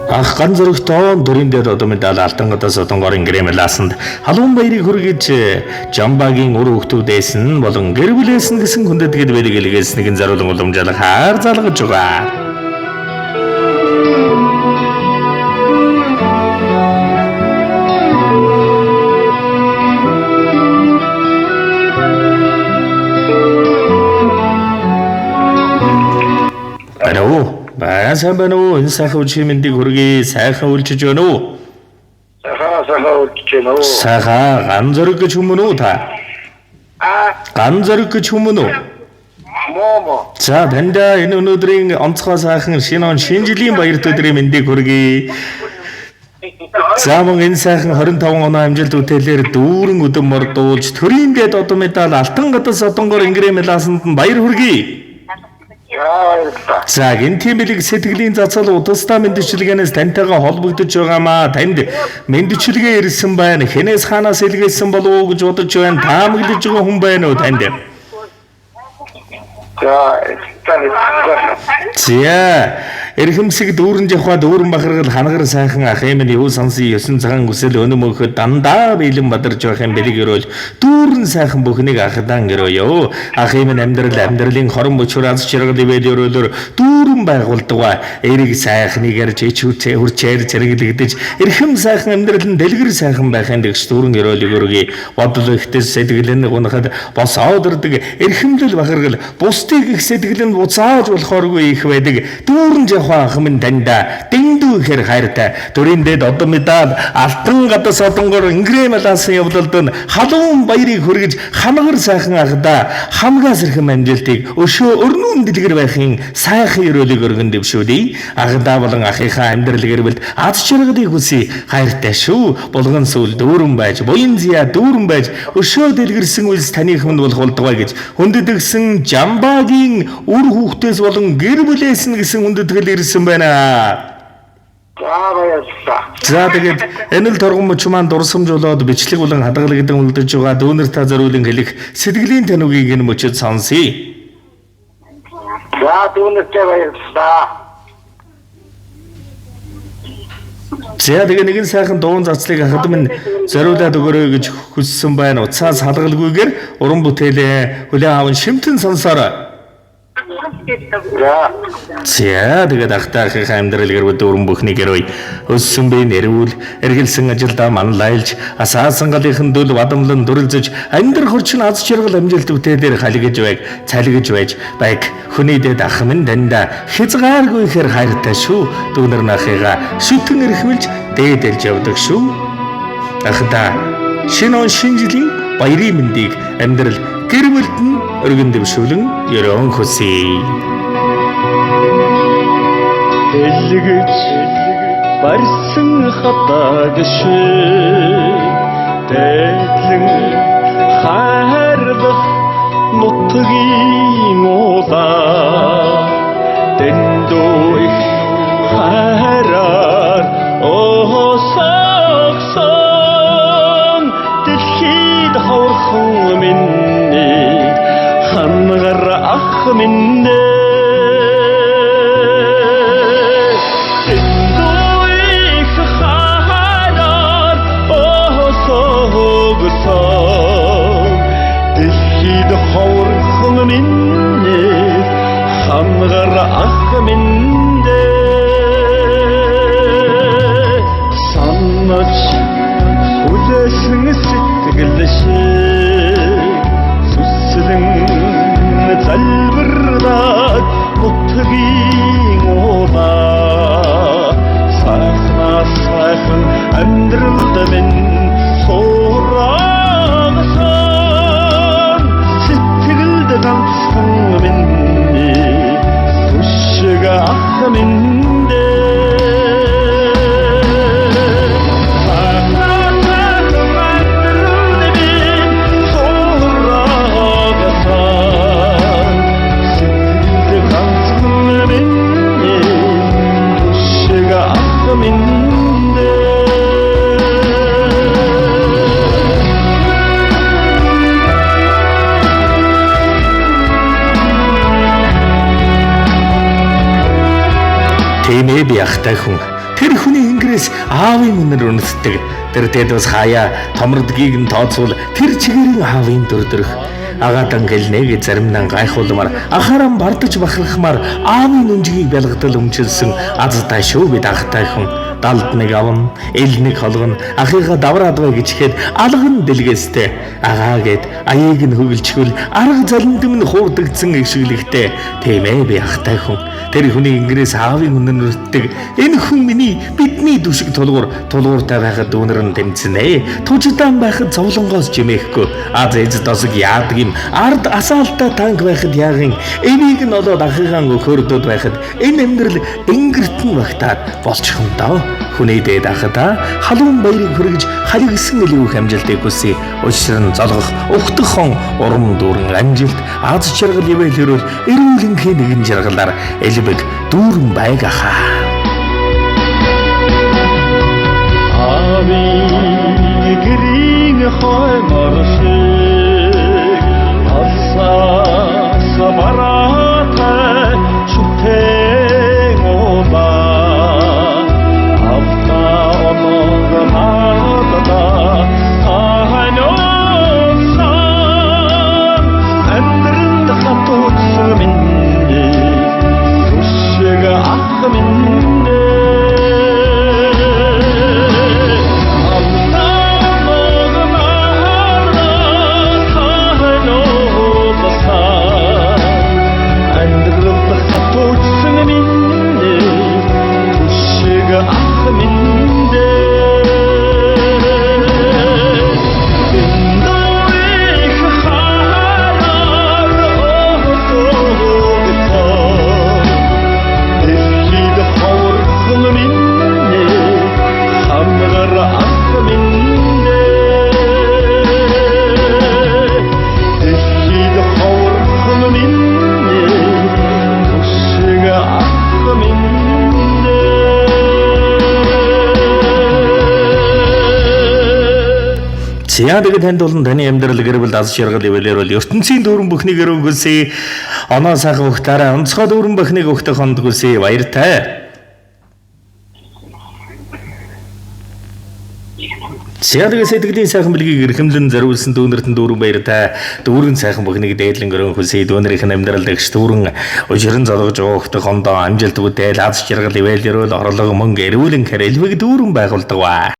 Ах ган зөрөгтөө дүриндээ додомдал алтангадаас одонгоор ингрэмэлаасанд халуун баярыг хүргэж Жамбагийн үр хөвгтүүдээс нь болон гэр бүлээс нь гэсэн хүндэтгэл байдаг илгээс нэгэн заруулан уламжлал хаар залгаж байгаа. Сайн байна уу? Энэ сайхан үчимэндийг хүргэе. Сайхан үлчиж байна уу? Сайхан үлчиж байна уу? Сайхан ган зөрөг гэж хүмүүн үү та? Ган зөрөг гэж хүмүүн үү? Мо. За танда энэ өнөөдрийн онцгой сайхан шинэ он шинэ жилийн баярт өдрийн мэндийг хүргэе. За мөн энэ сайхан 25 оноо амжилт бүтээлээр дүүрэн өдөн мордуулж төрийн дэд одон медаль алтан гадаас одонгоор ингрэмэлаасанд нь баяр хүргэе. За энэ тиймэлэг сэтгэлийн цацал удастаа мэндчилгээнээс тантайгаа холбогдож байгаамаа. Танд мэндчилгээ ирсэн байна. Хэнээс хаанаас илгээсэн болов уу гэж бодож байна. Таамаглаж байгаа хүн байна уу танд? За эрхэмсэг дүүрэн жахва дүүрэн бахаргал ханагар сайхан ах юм нь юу сансын 9 цагаан хүсэл өнөм өгөхөд дандаа биелэн бадарч байх юм бэлэг өрөөл дүүрэн сайхан бүхнийг ахадан өрөөё. Ах юм нь амьдралын хорон бочор аз чиргал ивэд өрөөлөөр дүүрэн байгуулдаг эрэг сайхныг ярьж ичүүцээ хүрчээр зэрэглэгдэж эрхэм сайхан амьдрал нь дэлгэр сайхан байхын дэгш дүүрэн өрөөлөг өргөе. Бодлоо ихтэйс сэтгэл нь гунахад бос аудэрдэг эрхэмлэл бахаргал бусдыг их сэтгэл нь буцааж болохооргүй их байдаг. Дүүрэн ахмын данда дэндүү ихэр хайртай төрийн дэд одон медаль алтан гадаас одонгоор ингрэмэлаасан явдалд нь халуун баярыг хүргэж ханагар сайхан ахда хамгаас эрхэм амжилтыг өшөө өрнүүн дэлгэр байхын сайхан өрөөлөг өргөн дэвшүүлье. Ахда болон ахийнхаа амьдрал гэрбэлд аз жаргалыг хүсье. Хайртай шүү. Булган сүл дүүрэн байж буян зя дүүрэн байж өшөө дэлгэрсэн үйлс таны хүнд болох болдгоо гэж хүндэтгсэн Жамбагийн үр хүүхдээс болон гэр бүлээс нь гэсэн хүндэтгэл ирсэн байна. За тэгээд энэ л торгон мөч маань дурсамжуулаад бичлэг болон хадгалагдан үлдэж байгаа дүүнер та зориулан хэлэх сэтгэлийн танугийг энэ мөчөд сонсъё. За дүүнертэй баярлалаа. За тэгээд нэгэн сайхан дуун зарцлыг ахад минь зориулаад өгөрөө гэж хүссэн байна. Уцаас халгалгүйгээр уран бүтээлээ хүлээн аван шимтэн сонсоорой. За тэгээд ахтаахын амьдрал гэрбэл дүүрэн бүхний гэрой өссөн би нэрвэл эргэлсэн ажилдаа манлайлж асаасан галынхан дөл бадамлан дүрлзэж амьдрах хурчин аз жаргал амжилт бүтээлээр халигж байг цалигж байж байг хүний дэд ах минь данда хязгааргүй ихэр хайртай шүү. Дүүнер нахыга шүтэн эрхмэлж дээдэлж явдаг шүү. Ахда шинэ он шинэ жилийн баярын мэндийг амьдрал гэр бүлд нь өргөн дэвшүүлэн ерөн хүсье. Элгэж барьсан хатаг шиг дэдлэн хайрлах нутгийн уулаа дэндүү их хайраар осогсон дэлхийд хаврхан минь ханагар ах минь хаврхан минь ханагар ах минь санаж хүлээсэн сэтгэл шиг сүслэн залбирлаад нутгийн уулаа сайхан амьдралд минь суурагсан сэтгэлд ганцхан минь түшиг ах минь Тэмээ би ахтай хүн тэр хүний ингээс аавын үнээр үнэтдэг. Тэр тэд бас хаяа томрдгийг нь тооцвол тэр чигээрийн аавын дөрдөрөх агадан гэлнэг заримнаа гайхуулмаар ахаран бардаж бахархмаар аавын үнжгийг бялгадал өмчилсөн азтай шүү бид ахтай хүн далд нэг аван эл нэг холгон ахыга давраад бай гэчихэд алган дэлгээстэй агаа гэд аяыг нь хөглчгөл арга заландам нь хуурдагдсан ишгэлэгтэй тийм ээ би ахтай хүн тэр хүний ингээс аавын үнэн өртдөг энэ хүн миний бидний дүшиг тулгууртай байхад дүүнэр нь тэмцэнэ тужидаан байхад зовлонгоос жимээхгүй аз эз досог яадаг юм ард асаалтаа танк байхад яагын энийг нь олоод ахыгаан өхөрдөд байхад энэ амьдрал ингэртэн багтаад болчих юм даа хүний дээд ахада халуун баярыг хүргэж халигсан элүүх амжилтыг хүсье өчрөн золгох ухтхон урам дүүрэн амжилт аз жаргал ивэлэрүүл эрүүлэнхий нэгэн жаргалаар элбэг дүүрэн байгаха ави гэрийн хойморшиг Самарата чүтэн оба авта оногмада ахайносан андрын хатуутсан минь түшэга ах минь Яадаг танд болон таны амьдрал гэрвэл аз жаргал ивэлэр бол ертөнцийн дүүрэн бүхнийг өрөнгөсэй оноо сайхан ухтаараа онцгой дүүрэн бүхнийг өгтөх хондгүсэй баяртай. Яадаг сэтгэлийн сайхан бэлгийг эрхэмлэн зориулсан дүүнэртэн дүүрэн баяртай. Дүүрэн сайхан бүхнийг дээдлэн өрөнгөсэй дүүнэрийн амьдрал дэгш дүүрэн өжирэн золгож өгтөх хондоо амжилт бүтээл аз жаргал ивэлэр бол орлого мөнгө эрүүлэн хэрэлвэг дүүрэн байгуулдаг ба.